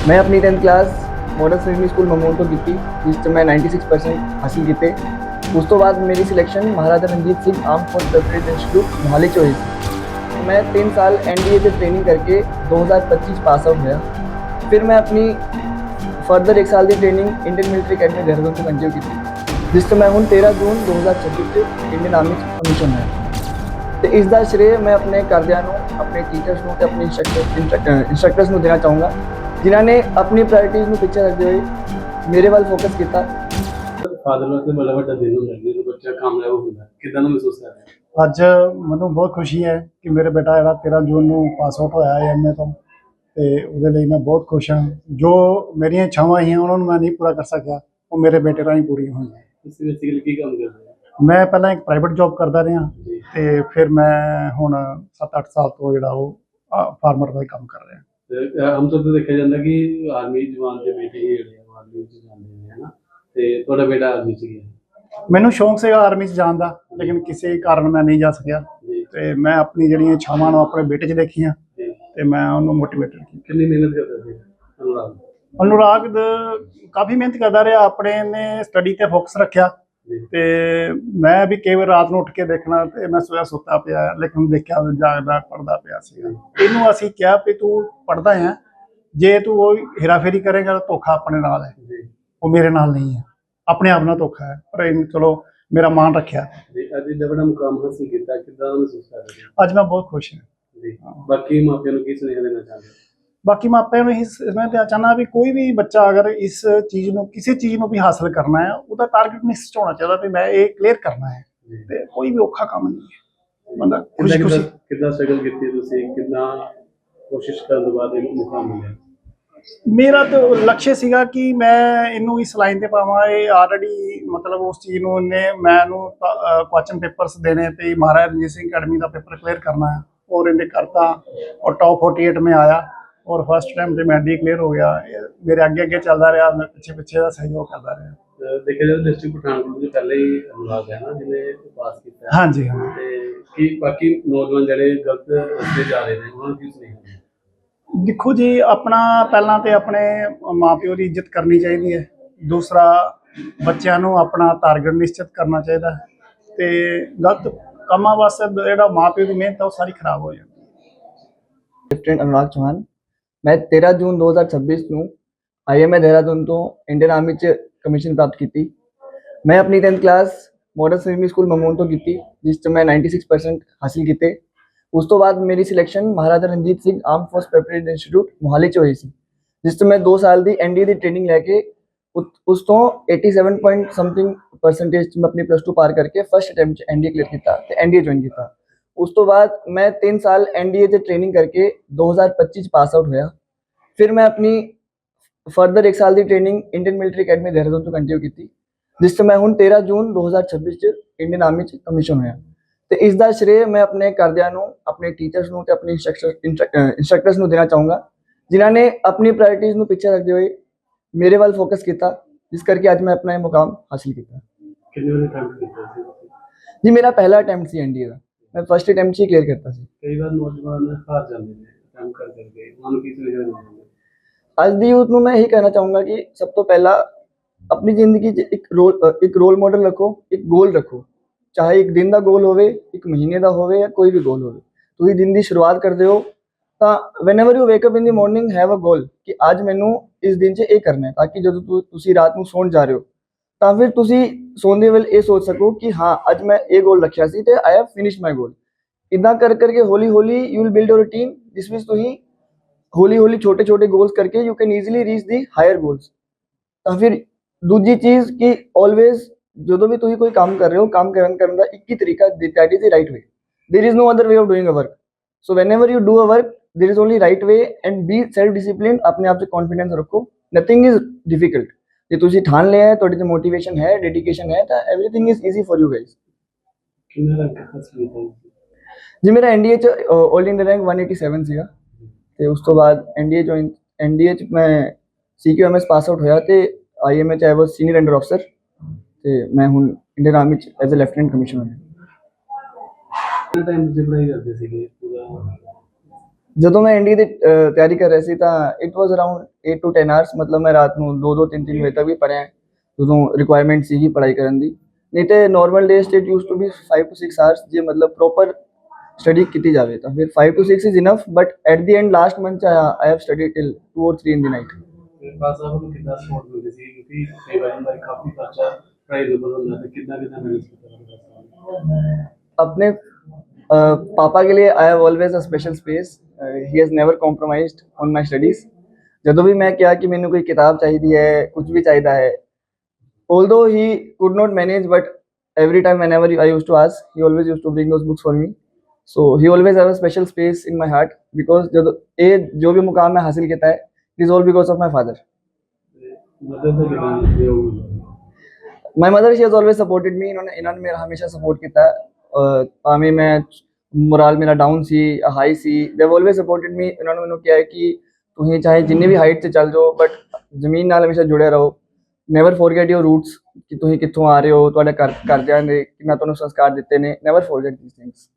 मैं अपनी 10th class model secondary school Mangon तो की जिस मैं 96% हासिल किए। उस तो बाद मेरी selection Maharaja Ranjit Singh arm force preparatory institute Mohali च हुई सी। मैं 3 साल NDA से ट्रेनिंग करके 2025 पास आउट होया। फिर मैं अपनी फर्दर 1 साल की training Indian military academy Dehradun से कंटिन्यू की जिस मैं हूँ 13 जून 2026 इंडियन आर्मी कमीशन है। तो इसका श्रेय मैं अपने घरदिਆਂ ਨੂੰ, अपने टीचर्स ਨੂੰ ਤੇ अपने इंस्ट्रक्टर्स ਨੂੰ देना चाहूँगा जिन्होंने अपनी प्रायोरिटीज़ ਨੂੰ ਪਿੱਛੇ ਰੱਖਦੇ ਹੋਏ ਮੇਰੇ ਵੱਲ ਫੋਕਸ ਕੀਤਾ। ਫਾਦਰ ਵਾਸਤੇ ਬੜਾ ਵੱਡਾ ਦਿਨ ਹੁੰਦਾ ਜਦੋਂ ਬੱਚਾ ਕਾਮਯਾਬ ਹੁੰਦਾ, ਕਿੱਦਾਂ ਦਾ ਮਹਿਸੂਸ ਕਰਦੇ? ਅੱਜ ਮੈਨੂੰ ਬਹੁਤ ਖੁਸ਼ੀ ਹੈ ਕਿ ਮੇਰੇ ਬੇਟਾ ਜਿਹੜਾ 13 ਜੂਨ ਨੂੰ ਪਾਸ ਆਊਟ ਹੋਇਆ ਹੈ MA ਤੋਂ, ਤੇ ਉਹਦੇ ਲਈ ਮੈਂ ਬਹੁਤ ਖੁਸ਼ ਹਾਂ। ਜੋ ਮੇਰੀਆਂ ਇੱਛਾਵਾਂ ਸੀ ਉਹਨਾਂ ਨੂੰ ਮੈਂ ਨਹੀਂ ਪੂਰਾ ਕਰ ਸਕਿਆ, ਉਹ ਮੇਰੇ ਬੇਟੇ ਰਾਹੀਂ ਪੂਰੀਆਂ ਹੋਈਆਂ। ਤੁਸੀਂ ਬੇਸਿਕਲੀ ਕੀ ਕੰਮ ਕਰਦੇ ਹੋ? ਮੈਂ ਪਹਿਲਾਂ ਇੱਕ ਪ੍ਰਾਈਵੇਟ ਜੌਬ ਕਰਦਾ ਰਿਹਾ ਤੇ ਫਿਰ ਮੈਂ ਹੁਣ 7-8 ਸਾਲ ਤੋਂ ਜਿਹੜਾ ਉਹ ਫਾਰਮਰ ਦਾ ਹੀ ਕੰਮ ਕਰ ਰਿਹਾ। ਤੇ ਆਮ ਤੌਰ ਤੇ ਦੇਖਿਆ ਜਾਂਦਾ ਕਿ ਆਰਮੀ ਜਵਾਨ ਦੇ ਬੇਟੇ ਹੀ ਜਿਹੜੇ ਆ ਉਹ ਆਰਮੀ ਵਿੱਚ ਜਾਂਦੇ ਨੇ, ਹਨਾ? ਤੇ ਤੁਹਾਡਾ ਬੇਟਾ ਆਰਮੀ 'ਚ ਗਿਆ? ਮੈਨੂੰ ਸ਼ੌਂਕ ਸੀਗਾ ਆਰਮੀ 'ਚ ਜਾਣ ਦਾ, ਲੇਕਿਨ ਕਿਸੇ ਕਾਰਨ ਮੈਂ ਨਹੀਂ ਜਾ ਸਕਿਆ ਤੇ ਮੈਂ ਆਪਣੀ ਜਿਹੜੀਆਂ ਇੱਛਾਵਾਂ ਨੂੰ ਆਪਣੇ ਬੇਟੇ 'ਚ ਦੇਖੀਆਂ ਤੇ ਮੈਂ ਉਹਨੂੰ ਮੋਟੀਵੇਟਡ ਕੀਤਾ। ਕਿੰਨੀ ਮਿਹਨਤ ਕਰਦਾ ਸੀ ਅਨੁਰਾਗ? ਕਾਫੀ ਮਿਹਨਤ ਕਰਦਾ ਰਿਹਾ, ਆਪਣੇ ਨੇ ਸਟੱਡੀ ਤੇ ਫੋਕਸ ਰੱਖਿਆ ਤੇ ਮੈਂ ਵੀ ਕਈ ਵਾਰ ਰਾਤ ਨੂੰ ਉੱਠ ਕੇ ਦੇਖਣਾ ਤੇ ਮੈਂ ਸੋਇਆ ਸੁੱਤਾ ਪਿਆ, ਲੇਕਿਨ ਦੇਖਿਆ ਜਾਗਦਾ ਪੜ੍ਹਦਾ ਪਿਆ ਸੀਗਾ। ਇਹਨੂੰ ਅਸੀਂ ਕਿਹਾ ਵੀ ਤੂੰ ਪੜ੍ਹਦਾ ਹੈ, ਜੇ ਤੂੰ ਉਹ ਹੇਰਾਫੇਰੀ ਕਰੇਗਾ ਤਾਂ ਧੋਖਾ ਆਪਣੇ ਨਾਲ ਹੈ, ਉਹ ਮੇਰੇ ਨਾਲ ਨਹੀਂ ਹੈ, ਆਪਣੇ ਆਪ ਨਾਲ ਧੋਖਾ ਹੈ। ਪਰ ਇਹਨੂੰ ਚਲੋ ਮੇਰਾ ਮਾਣ ਰੱਖਿਆ। ਅੱਜ ਇੰਨਾ ਵੱਡਾ ਮੁਕਾਮ ਹਾਸਿਲ ਕੀਤਾ, ਕਿੱਦਾਂ ਮਹਿਸੂਸ ਕਰ ਰਹੇ ਹੋ? ਅੱਜ ਮੈਂ ਬਹੁਤ ਖੁਸ਼ ਹਾਂ ਜੀ। ਬਾਕੀ ਮਾਪਿਆਂ ਨੂੰ ਕੀ ਸੁਨੇਹਾ ਦੇਣਾ ਚਾਹੁੰਦੇ ਹੋ? ਬਾਕੀ ਮਾਪਿਆਂ ਨੂੰ ਮੈਂ ਤਾਂ ਚਾਹੁੰਦਾ ਵੀ ਕੋਈ ਵੀ ਬੱਚਾ ਅਗਰ ਇਸ ਚੀਜ਼ ਨੂੰ, ਕਿਸੇ ਚੀਜ਼ ਨੂੰ ਵੀ ਹਾਸਲ ਕਰਨਾ ਹੈ, ਉਹਦਾ ਟਾਰਗੇਟ ਨਿਸ਼ਚਿਤ ਹੋਣਾ ਚਾਹੀਦਾ ਵੀ ਮੈਂ ਇਹ ਕਲੀਅਰ ਕਰਨਾ ਹੈ ਤੇ ਕੋਈ ਵੀ ਔਖਾ ਕੰਮ ਨਹੀਂ ਹੈ। ਬੰਦਾ ਖੁਸ਼ੀ ਕਿੱਦਾਂ ਸਟਰਗਲ ਕੀਤੀ ਤੁਸੀਂ, ਕਿੰਨਾ ਕੋਸ਼ਿਸ਼ ਕਰਨ ਤੋਂ ਬਾਅਦ ਇਹ ਮੁਕਾਮ ਮਿਲਿਆ? ਮੇਰਾ ਤਾਂ ਲਕਸ਼ ਸੀਗਾ ਕਿ ਮੈਂ ਇਹਨੂੰ ਇਸ ਲਾਈਨ ਤੇ ਪਾਵਾਂ। ਇਹ ਆਲਰੇਡੀ ਮਤਲਬ ਉਸ ਚੀਜ਼ ਨੂੰ ਮੈਨੂੰ ਕੁਐਸਚਨ ਪੇਪਰਸ ਦੇਣੇ ਤੇ महाराजा रणजीत सिंह अकेडमी का पेपर क्लियर करना है और इन्हें करता और टॉप 48 में आया और फर्स्ट टाइम से मैं डी क्लियर हो गया। मेरे आगे आगे चलता रहा, मैं पिछे पिछे का सहयोग करता रहा। देखा जाए डिस्ट्रिक्ट पठानकोट में पहले ही अनुराग है ना जिन्हें पास किया? हाँ जी, हाँ। कि बाकी नौजवान ਜਿਹੜੇ गलत रस्ते जा रहे हैं उन्होंने की सुनेहा? देखो जी, अपना पहला तो अपने माँ प्यो की इज्जत करनी चाहिए है, दूसरा बच्चों को अपना टारगेट निश्चित करना चाहिए तो गलत कामों वास्ते जो माँ प्यो की मेहनत है वो सारी खराब हो जाती है। लेफ्टिनेंट अनुराग चौहान, मैं 13 जून 2026 ਨੂੰ IMA देहरादून तो इंडियन आर्मी च कमीशन प्राप्त की। मैं अपनी 10th class model secondary school Mangon तो की जिस मैं 96% हासिल किए। उस तो बाद मेरी selection Maharaja Ranjit Singh arm force preparatory institute Mohali च हुई सी जिस मैं 2 साल की NDA की ट्रेनिंग लैके उस तो 87 पॉइंट समथिंग परसेंटेज मैं अपनी +2 पार करके फर्स्ट अटैम्प्ट NDA क्लियर किया ते NDA ज्वाइन किया। उस तो बाद मैं 3 साल NDA से ट्रेनिंग करके 2025 पास आउट होया। फिर मैं अपनी फर्दर 1 साल की training Indian military academy Dehradun से कंटिन्यू की जिस मैं हूँ 13 जून 2026 इंडियन आर्मी कमीशन होया। तो इसका श्रेय मैं अपने घरदिਆਂ ਨੂੰ, अपने टीचर्स ਨੂੰ ਤੇ अपने इंस्ट्रक्टर्स ਨੂੰ देना चाहूँगा जिन्होंने अपनी प्रायोरिटीज़ ਨੂੰ ਪਿੱਛੇ ਰੱਖਦੇ ਹੋਏ ਮੇਰੇ ਵੱਲ ਫੋਕਸ ਕੀਤਾ जिस करके ਅੱਜ मैं अपना ये मुकाम हासिल किया। ਕਿੰਨੇ ਵਾਰ ਅਟੈਂਪਟ ਕੀਤਾ ਸੀ? जी मेरा पहला अटैम्प्ट सी NDA का, मैं फर्स्ट अटैम्प्ट ही क्लियर करता सी। ਕਈ ਵਾਰ ਨੌਜਵਾਨ ਹਾਰ ਜਾਂਦੇ ਨੇ ਅਟੈਂਪਟ ਕਰਕੇ, ਉਹਨਾਂ ਨੂੰ ਕੀ ਸੁਨੇਹਾ ਦੇਣਾ ਚਾਹੁੰਦੇ? ਅੱਜ ਦੀ ਯੂਥ ਨੂੰ मैं यही कहना चाहूँगा कि सब तो पहला अपनी जिंदगी च एक रोल मॉडल रखो, एक गोल रखो, चाहे एक दिन का गोल होवे, एक महीने का होवे या कोई भी गोल होवे। ਤੁਸੀਂ दिन की शुरुआत करते हो ਤਾਂ whenever you wake up in the morning have a goal ਕਿ ਅੱਜ ਮੈਨੂੰ ਇਸ ਦਿਨ 'ਚ ਇਹ ਕਰਨਾ ਹੈ, ਤਾਂ ਕਿ ਜਦੋਂ ਤੁਸੀਂ ਰਾਤ ਨੂੰ ਸੌਣ ਜਾ ਰਹੇ ਹੋ ਤਾਂ ਫਿਰ ਤੁਸੀਂ ਸੌਂਦੇ ਵੇਲੇ ਇਹ ਸੋਚ ਸਕੋ ਕਿ ਹਾਂ ਅੱਜ ਮੈਂ ਇਹ ਗੋਲ ਰੱਖਿਆ ਸੀ ਤੇ ਆਈ ਹੈਵ ਫਿਨਿਸ਼ਡ ਮਾਈ ਗੋਲ। ਇਦਾਂ ਕਰ ਕਰਕੇ ਹੌਲੀ ਹੌਲੀ you will build your routine ਜਿਸ ਵਿੱਚ ਤੁਸੀਂ ਹੌਲੀ ਹੌਲੀ ਛੋਟੇ ਛੋਟੇ ਗੋਲਸ ਕਰਕੇ you can easily reach the hire goals. ਤਾਂ ਫਿਰ ਦੂਜੀ ਚੀਜ਼ ਕਿ ਆਲਵੇਜ਼ ਜਦੋਂ ਵੀ ਤੁਸੀਂ ਕੋਈ ਕੰਮ ਕਰ ਰਹੇ ਹੋ, ਕੰਮ ਕਰਨ ਦਾ ਇੱਕ ਹੀ ਤਰੀਕਾ, that is the right way. There is no other way of doing a work. So whenever you do a work there is only right way and be self disciplined। अपने आप से कॉन्फिडेंस रखो, nothing is difficult। ਜੇ ਤੁਸੀਂ ਠਾਣ ਲਿਆ ਹੈ, ਤੁਹਾਡੇ 'ਚ ਮੋਟੀਵੇਸ਼ਨ ਹੈ, ਡੈਡੀਕੇਸ਼ਨ ਹੈ ਤਾਂ everything is easy for you guys. ਕਿੰਨਾ ਰੈਂਕ ਹਾਸਲ ਕੀਤਾ? ਜੀ ਮੇਰਾ NDA 'ਚ ਆਲ ਇੰਡੀਆ ਰੈਂਕ 187 ਸੀਗਾ ਤੇ ਉਸ ਤੋਂ ਬਾਅਦ NDA 'ਚ ਮੈਂ CQMS ਪਾਸ ਆਊਟ ਹੋਇਆ ਤੇ IMA 'ਚ ਆਈ ਵਾਸ ਸੀਨੀਅਰ ਅੰਡਰ ਅਫਸਰ ਤੇ ਮੈਂ ਹੁਣ ਇੰਡੀਅਨ ਆਰਮੀ 'ਚ ਐਜ਼ ਅ ਲੈਫਟੀਨੈਂਟ ਕਮਿਸ਼ਨਰ ਹਾਂ। ਕਿੰਨਾ ਟਾਈਮ ਤੁਸੀਂ ਪੜ੍ਹਾਈ ਕਰਦੇ ਸੀਗੇ ਪੂਰਾ? ਜਦੋਂ ਮੈਂ ਐਨਡੀ ਦੀ ਤਿਆਰੀ ਕਰ ਰਿਹਾ ਸੀ ਤਾਂ it was around 8 to 10 hours, ਮਤਲਬ ਮੈਂ ਰਾਤ ਨੂੰ 2-2 3-3 ਵਜੇ ਤੱਕ ਵੀ ਪੜ੍ਹਿਆ ਹੈ, ਜਦੋਂ ਰਿਕੁਆਇਰਮੈਂਟ ਸੀਗੀ ਪੜ੍ਹਾਈ ਕਰਨ ਦੀ। ਨਹੀਂ ਤੇ ਨਾਰਮਲ ਡੇਜ਼ ਤੇ it used to be 5 to 6 hours, ਜੇ ਮਤਲਬ ਪ੍ਰੋਪਰ ਸਟੱਡੀ ਕੀਤੀ ਜਾਵੇ ਤਾਂ ਫਿਰ 5 to 6 is enough, but at the and last month I have studied till 2 or 3 in the night। ਤੇ ਖਾਸ ਸਾਹਿਬ ਨੂੰ ਕਿੰਨਾ ਸਪੋਰਟ ਮਿਲਦੀ ਸੀ, ਕਿਉਂਕਿ ਕਈ ਵਾਰੀ ਹੁੰਦਾ ਕਾਫੀ ਖਰਚਾ ਪੜ੍ਹਾਈ ਦੇ ਉੱਪਰ ਹੁੰਦਾ, ਤੇ ਕਿੰਨਾ ਮੈਨੇਜ ਕੀਤਾ? अपने पापा के लिए I have always a special space, he has never compromised on my studies. ਜਦੋਂ ਵੀ ਮੈਂ ਕਿਹਾ ਕਿ ਮੈਨੂੰ ਕੋਈ ਕਿਤਾਬ ਚਾਹੀਦੀ ਹੈ, ਕੁਝ ਵੀ ਚਾਹੀਦਾ ਹੈ, although he could not manage, but every time whenever I used to ask, he always used to bring those books for me, so he always have a special space in my heart, because ਜਦੋਂ ਇਹ ਜੋ ਵੀ ਮੁਕਾਮ ਮੈਂ ਹਾਸਿਲ ਕੀਤਾ ਹੈ, it is all because of my father। ਮਦਦ ਦਾ ਕਿੰਨਾ ਸਹਿਯੋਗ? My mother, she has always supported me, ਇਹਨਾਂ ਨੇ ਮੇਰਾ ਹਮੇਸ਼ਾ ਸਪੋਰਟ ਕੀਤਾ ਹੈ। ਭਾਵੇਂ ਮੈਂ ਮੋਰਲ ਮੇਰਾ down C, high C, they have always supported ਮੀ। ਇਹਨਾਂ ਨੇ ਮੈਨੂੰ ਕਿਹਾ ਹੈ ਕਿ ਤੁਸੀਂ ਚਾਹੇ ਜਿੰਨੀ ਵੀ ਹਾਈਟ 'ਤੇ ਚੱਲ ਜਾਓ, ਬਟ ਜ਼ਮੀਨ ਨਾਲ ਹਮੇਸ਼ਾ ਜੁੜੇ ਰਹੋ, ਨੈਵਰ ਫੋਰਗੇਟ ਯੋਰ ਰੂਟਸ, ਕਿ ਤੁਸੀਂ ਕਿੱਥੋਂ ਆ ਰਹੇ ਹੋ, ਤੁਹਾਡੇ ਘਰਦਿਆਂ ਨੇ ਕਿੰਨਾ ਤੁਹਾਨੂੰ ਸੰਸਕਾਰ ਦਿੱਤੇ ਨੇ, ਨੈਵਰ ਫੋਰਗੇਟ ਥੀਸ ਥਿੰਗਸ।